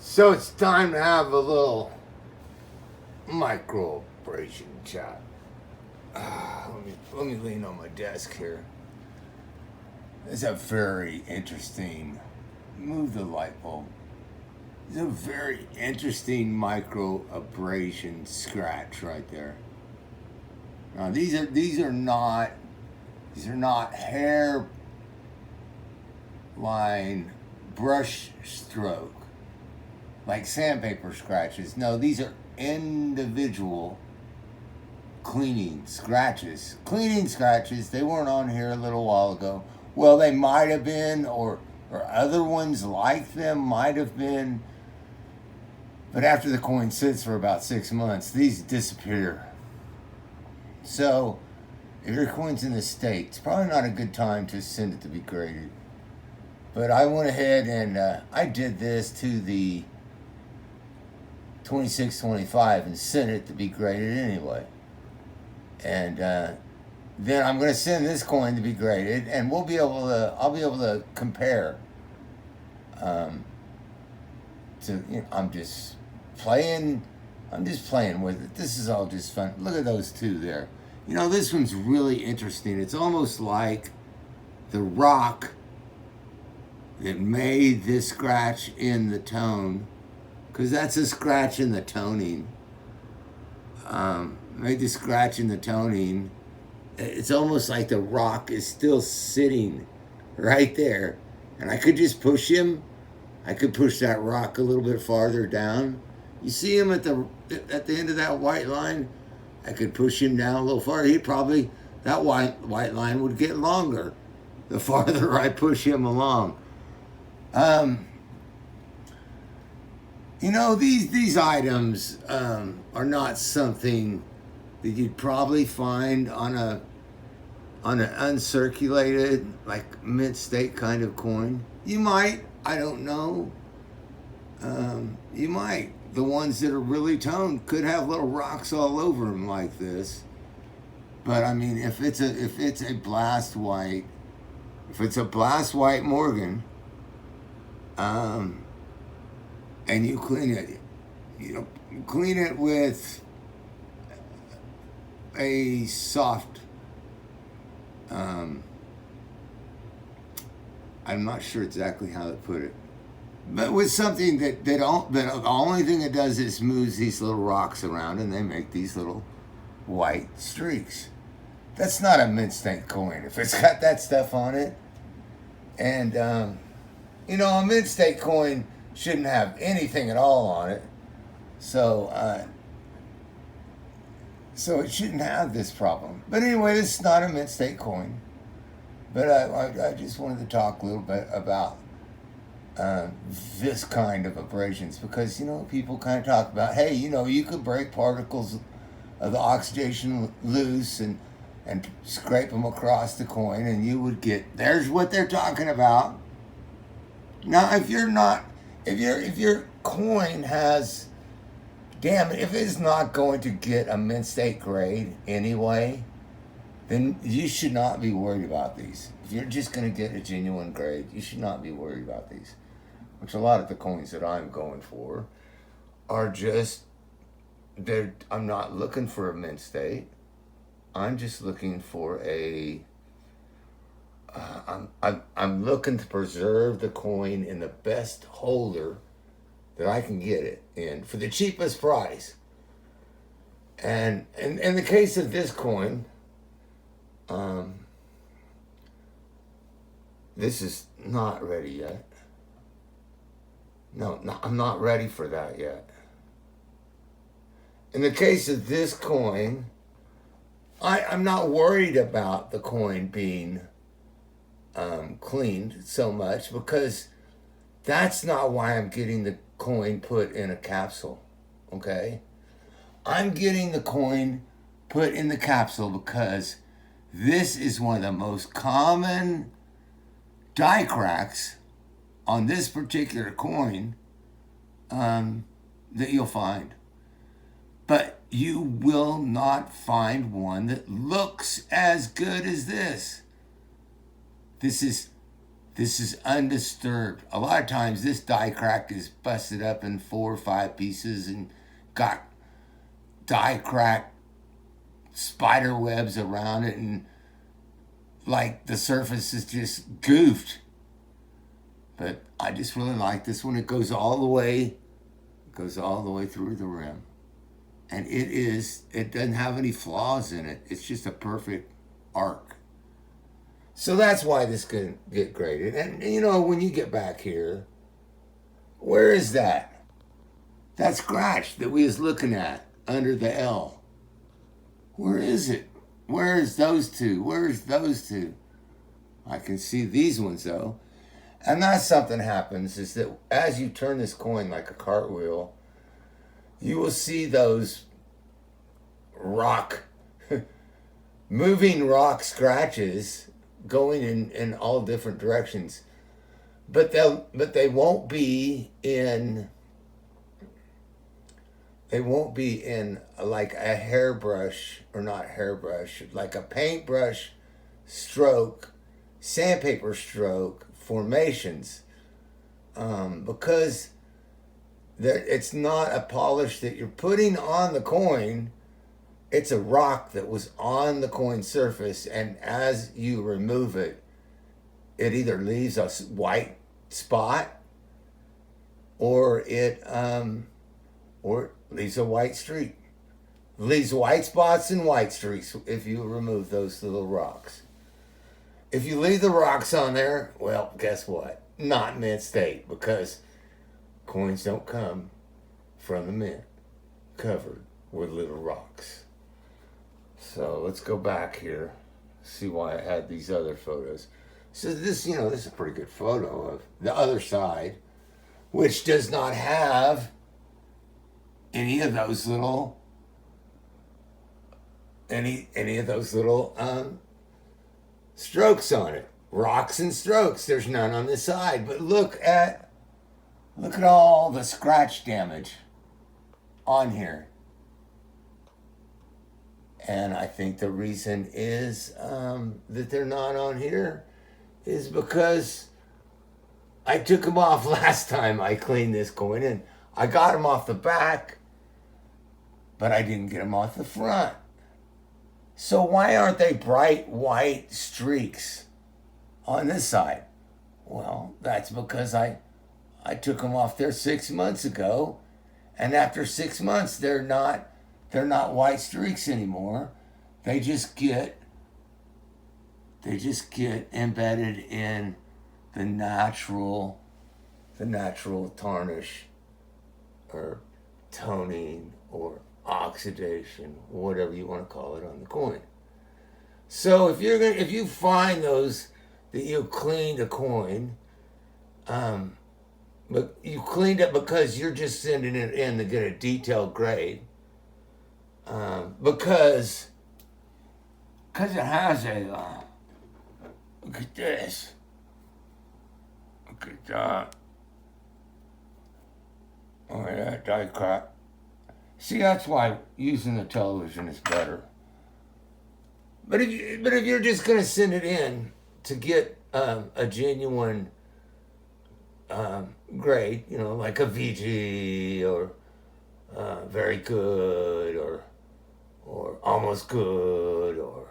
So it's time to have a little micro abrasion chat. Let me lean on my desk here. It's a very interesting. Move the light bulb. It's a very interesting micro abrasion scratch right there. Now these are not hair line brush stroke like sandpaper scratches. No, these are individual cleaning scratches. Cleaning scratches, they weren't on here a little while ago. Well, they might have been, or other ones like them might have been. But after the coin sits for about 6 months, these disappear. So, if your coin's in the state, it's probably not a good time to send it to be graded. But I went ahead and I did this to the 2625 and sent it to be graded anyway. And then I'm going to send this coin to be graded, and I'll be able to compare. I'm just playing with it. This is all just fun. Look at those two there. This one's really interesting. It's almost like the rock that made this scratch in the tone, because that's a scratch in the toning. Made the scratch in the toning. It's almost like the rock is still sitting right there, and I could just push him. I could push that rock a little bit farther down. You see him at the end of that white line? I could push him down a little farther. That white line would get longer the farther I push him along. These items are not something that you'd probably find on an uncirculated, like mint state kind of coin. You might, I don't know. You might. The ones that are really toned could have little rocks all over them like this. But I mean, if it's a blast white Morgan, and you clean it with a soft, I'm not sure exactly how to put it, but with something that the only thing it does is moves these little rocks around, and they make these little white streaks. That's not a mint state coin if it's got that stuff on it. And a mint state coin shouldn't have anything at all on it, so it shouldn't have this problem. But anyway, this is not a mint state coin. But I just wanted to talk a little bit about this kind of abrasions, because people kind of talk about, hey, you could break particles of the oxidation loose and scrape them across the coin, and you would get. There's what they're talking about. Now, if your coin has, damn it, if it's not going to get a mint state grade anyway, then you should not be worried about these. If you're just going to get a genuine grade, you should not be worried about these. Which a lot of the coins that I'm going for are just, I'm not looking for a mint state. I'm just looking for I'm looking to preserve the coin in the best holder that I can get it in for the cheapest price. And in the case of this coin, this is not ready yet. No, I'm not ready for that yet. In the case of this coin, I'm not worried about the coin being cleaned so much, because that's not why I'm getting the coin put in a capsule, okay? I'm getting the coin put in the capsule because this is one of the most common die cracks on this particular coin that you'll find. But you will not find one that looks as good as this. This is This is undisturbed. A lot of times this die crack is busted up in 4 or 5 pieces and got die crack spider webs around it, and like the surface is just goofed. But I just really like this one. It goes all the way through the rim. And it doesn't have any flaws in it. It's just a perfect arc. So that's why this can get graded. And you know, when you get back here, where is that? That scratch that we was looking at under the L. Where is it? Where's those two? Where's those two? I can see these ones though. And that's something happens is that as you turn this coin like a cartwheel, you will see those moving rock scratches going in all different directions. But they won't be in like a hairbrush, or not hairbrush, like a paintbrush stroke, sandpaper stroke formations, because it's not a polish that you're putting on the coin. It's a rock that was on the coin surface, and as you remove it, it either leaves a white spot or it leaves a white streak. Leaves white spots and white streaks if you remove those little rocks. If you leave the rocks on there, well, guess what? Not mint state, because coins don't come from the mint covered with little rocks. So let's go back here, see why I had these other photos. So this is a pretty good photo of the other side, which does not have any of those little strokes on it. Rocks and strokes. There's none on this side. But look at all the scratch damage on here. And I think the reason is that they're not on here is because I took them off last time I cleaned this coin, and I got them off the back, but I didn't get them off the front. So why aren't they bright white streaks on this side? Well, that's because I took them off there 6 months ago, and after 6 months they're not white streaks anymore. They just get embedded in the natural tarnish or toning or oxidation, whatever you want to call it, on the coin. So if you find those that you cleaned a coin, but you cleaned it because you're just sending it in to get a detailed grade, because it has a look at this, look at that, look at that die cut. See, that's why using the television is better. But if you're just gonna send it in to get a genuine grade, like a VG or very good or almost good or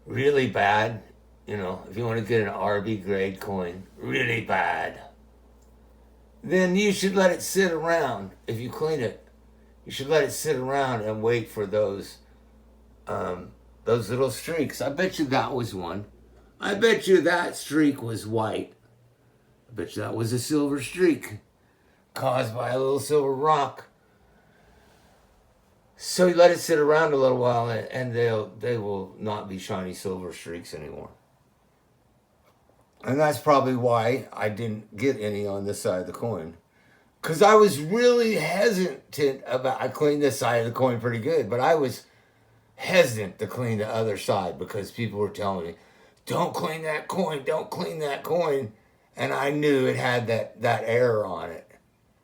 really bad, if you want to get an RB grade coin, really bad, then you should let it sit around. If you clean it, you should let it sit around and wait for those little streaks. I bet you that was one. I bet you that streak was white. I bet you that was a silver streak caused by a little silver rock. So you let it sit around a little while, and they will not be shiny silver streaks anymore. And that's probably why I didn't get any on this side of the coin. Because I was really hesitant about, I cleaned this side of the coin pretty good, but I was hesitant to clean the other side because people were telling me, don't clean that coin, don't clean that coin. And I knew it had that error on it.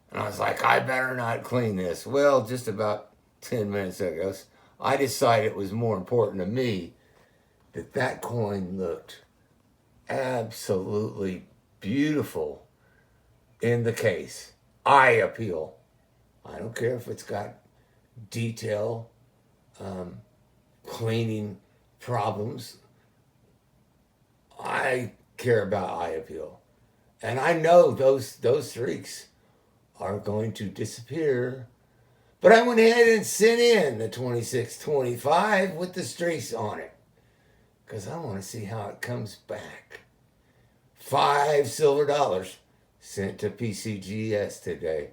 And I was like, I better not clean this. Well, just about 10 minutes ago, I decided it was more important to me that coin looked absolutely beautiful in the case. I appeal. I don't care if it's got detail, cleaning problems. I care about eye appeal. And I know those streaks are going to disappear. But I went ahead and sent in the 2625 with the streaks on it. Because I want to see how it comes back. $5 silver sent to PCGS today.